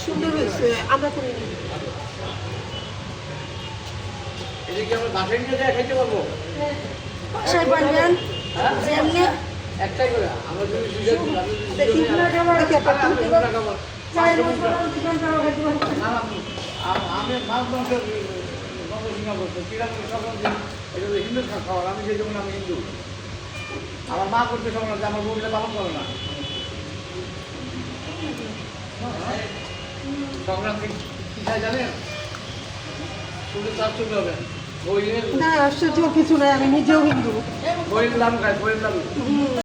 সুন্দর হয়েছে, আমরা করিনি। এদিকে আমরা বাসায় নিয়ে যায় খাইতে পারবো। বাসায় পারবেন যেমনি একটাই করে আমরা যদি আমি মাছ মাংস হিন্দু খাওয়ার, আমি যে যেমন আমি হিন্দু, আমার মা করতে সময় না, আমার বউটা পালন করে না। সংক্রান্তি কি খায় জানেন? শুধু চার চলতে হবে না, আশ্চর্য কিছু নাই, আমি নিজেও হিন্দু। বইয়ের লাভ খায়, বইয়ের লাভ।